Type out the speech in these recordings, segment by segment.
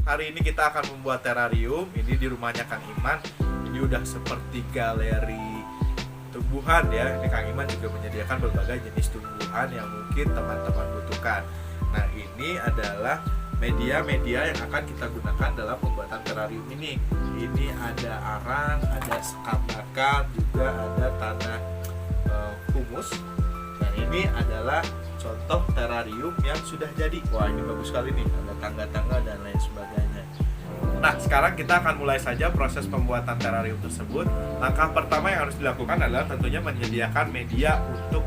Hari ini kita akan membuat terrarium. Ini di rumahnya Kang Iman. Ini udah seperti galeri tumbuhan ya. Ini Kang Iman juga menyediakan berbagai jenis tumbuhan yang mungkin teman-teman butuhkan. Nah, ini adalah media-media yang akan kita gunakan dalam pembuatan terrarium ini. Ini ada arang, ada sekam bakar, juga ada tanah humus. Dan ini adalah contoh terrarium yang sudah jadi. Wah, ini bagus sekali nih, ada tangga-tangga dan lain sebagainya. Nah, sekarang kita akan mulai saja proses pembuatan terrarium tersebut. Langkah pertama yang harus dilakukan adalah tentunya menyediakan media untuk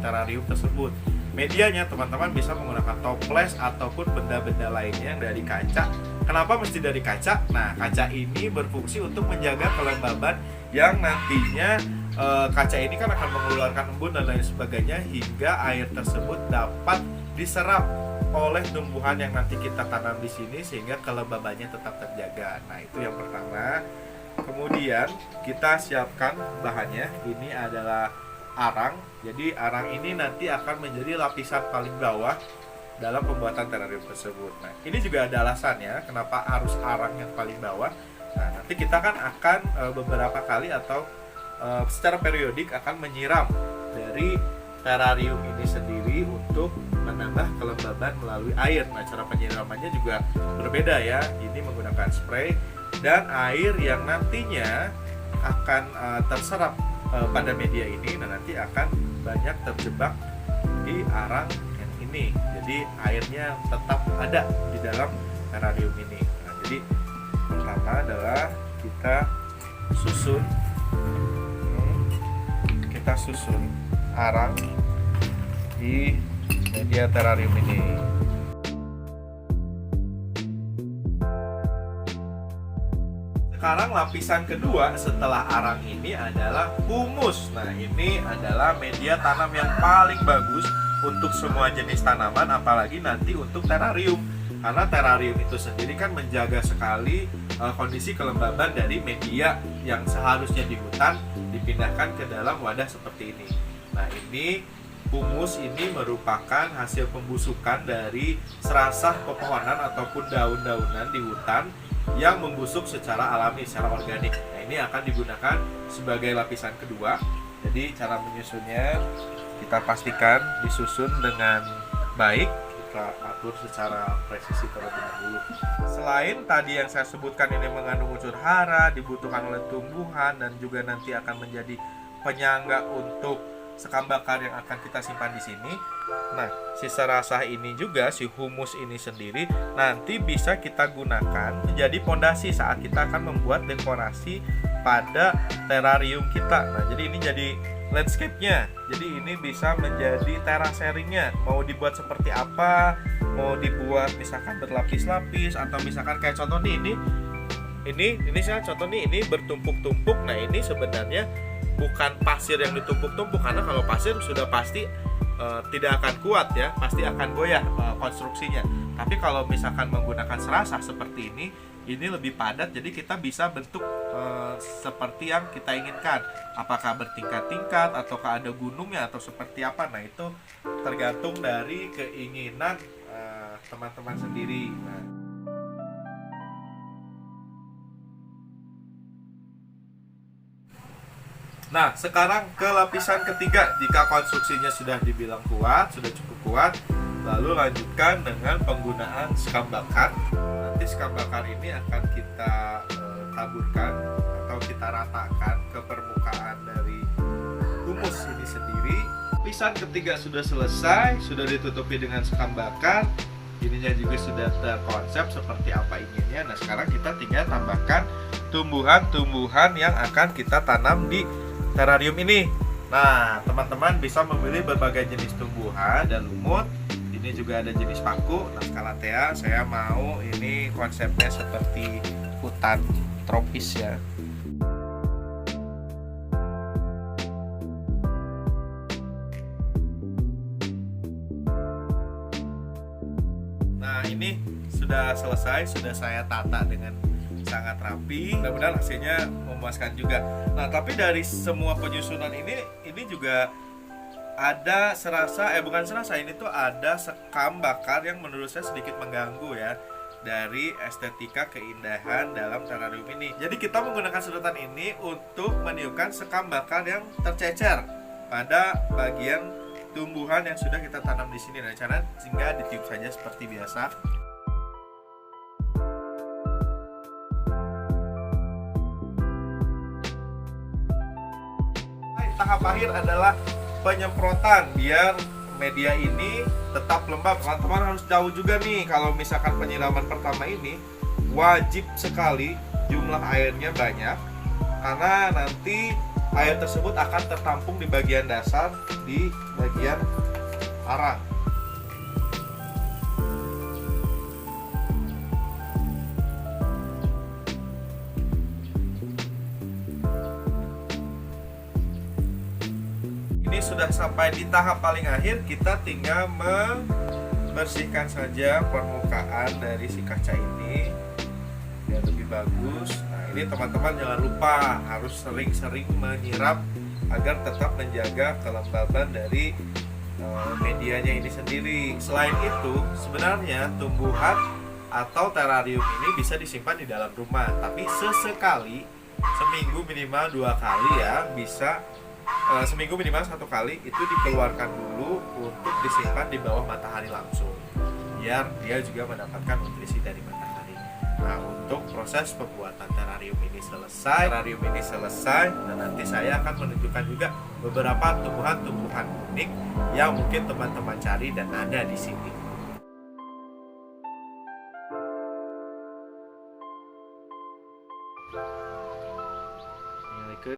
terrarium tersebut. Medianya teman-teman bisa menggunakan toples ataupun benda-benda lainnya yang dari kaca. Kenapa mesti dari kaca? Nah, kaca ini berfungsi untuk menjaga kelembaban yang nantinya kaca ini kan akan mengeluarkan embun dan lain sebagainya hingga air tersebut dapat diserap oleh tumbuhan yang nanti kita tanam di sini sehingga kelembabannya tetap terjaga. Nah, itu yang pertama. Kemudian kita siapkan bahannya. Ini adalah arang. Jadi arang ini nanti akan menjadi lapisan paling bawah dalam pembuatan terrarium tersebut. Nah, ini juga ada alasannya kenapa harus arang yang paling bawah. Nah, nanti kita kan akan beberapa kali atau secara periodik akan menyiram dari terrarium ini sendiri untuk menambah kelembaban melalui air. Nah, cara penyiramannya juga berbeda ya. Ini menggunakan spray dan air yang nantinya akan terserap pada media ini. Nah, nanti akan banyak terjebak di arang yang ini. Jadi airnya tetap ada di dalam terrarium ini. Nah, jadi pertama adalah kita susun arang di media terrarium ini. Sekarang lapisan kedua setelah arang ini adalah humus. Nah, ini adalah media tanam yang paling bagus untuk semua jenis tanaman, apalagi nanti untuk terrarium. Karena terrarium itu sendiri kan menjaga sekali kondisi kelembaban dari media yang seharusnya di hutan dipindahkan ke dalam wadah seperti ini. Nah, ini humus ini merupakan hasil pembusukan dari serasah pepohonan ataupun daun-daunan di hutan yang membusuk secara alami, secara organik. Nah, ini akan digunakan sebagai lapisan kedua. Jadi cara menyusunnya kita pastikan disusun dengan baik. Kita atur secara presisi terlebih dahulu. Selain tadi yang saya sebutkan ini mengandung unsur hara, dibutuhkan oleh tumbuhan dan juga nanti akan menjadi penyangga untuk sekam bakar yang akan kita simpan di sini. Nah, si serasah ini juga, si humus ini sendiri nanti bisa kita gunakan menjadi pondasi saat kita akan membuat dekorasi pada terrarium kita. Nah, jadi ini jadi landscape-nya. Jadi ini bisa menjadi terasering-nya. Mau dibuat seperti apa? Mau dibuat misalkan berlapis-lapis atau misalkan kayak contoh nih ini saya contoh nih ini bertumpuk-tumpuk. Nah, ini sebenarnya bukan pasir yang ditumpuk-tumpuk karena kalau pasir sudah pasti tidak akan kuat ya, pasti akan goyah konstruksinya. Tapi kalau misalkan menggunakan serasah seperti ini lebih padat, jadi kita bisa bentuk seperti yang kita inginkan. Apakah bertingkat-tingkat ataukah ada gunungnya atau seperti apa? Nah, itu tergantung dari keinginan teman-teman sendiri. Nah, sekarang ke lapisan ketiga. Jika konstruksinya sudah dibilang kuat, sudah cukup kuat, lalu lanjutkan dengan penggunaan sekam bakar. Nanti sekam bakar ini akan kita taburkan atau kita ratakan ke permukaan dari humus ini sendiri. Lapisan ketiga sudah selesai, sudah ditutupi dengan sekam bakar. Ininya juga sudah terkonsep seperti apa inginnya. Nah, sekarang kita tinggal tambahkan tumbuhan-tumbuhan yang akan kita tanam di terrarium ini. Nah, teman-teman bisa memilih berbagai jenis tumbuhan dan lumut. Ini juga ada jenis paku. Nah, Calathea saya mau ini konsepnya seperti hutan tropis ya. Nah, ini sudah selesai, sudah saya tata dengan sangat rapi. Mudah-mudahan hasilnya memuaskan juga. Nah, tapi dari semua penyusunan ini juga ada bukan serasa, ini tuh ada sekam bakar yang menurut saya sedikit mengganggu ya. dari estetika keindahan dalam terrarium ini. Jadi kita menggunakan sedotan ini untuk meniupkan sekam bakal yang tercecer pada bagian tumbuhan yang sudah kita tanam di sini, dan cara sehingga ditiup saja seperti biasa. Tahap akhir adalah penyemprotan biar media ini tetap lembab. Teman-teman harus tahu juga nih, kalau misalkan penyiraman pertama ini wajib sekali jumlah airnya banyak, karena nanti air tersebut akan tertampung di bagian dasar, di bagian arang. Ini sudah sampai di tahap paling akhir, kita tinggal membersihkan saja permukaan dari si kaca ini biar lebih bagus. Nah, ini teman-teman jangan lupa harus sering-sering menyiram agar tetap menjaga kelembaban dari medianya ini sendiri. Selain itu, sebenarnya tumbuhan atau terrarium ini bisa disimpan di dalam rumah, tapi sesekali, seminggu minimal 2 kali ya, bisa seminggu minimal 1 kali itu dikeluarkan dulu untuk disimpan di bawah matahari langsung, biar dia juga mendapatkan nutrisi dari matahari. Nah, untuk proses pembuatan terrarium ini selesai, dan nanti saya akan menunjukkan juga beberapa tumbuhan-tumbuhan unik yang mungkin teman-teman cari dan ada di sini.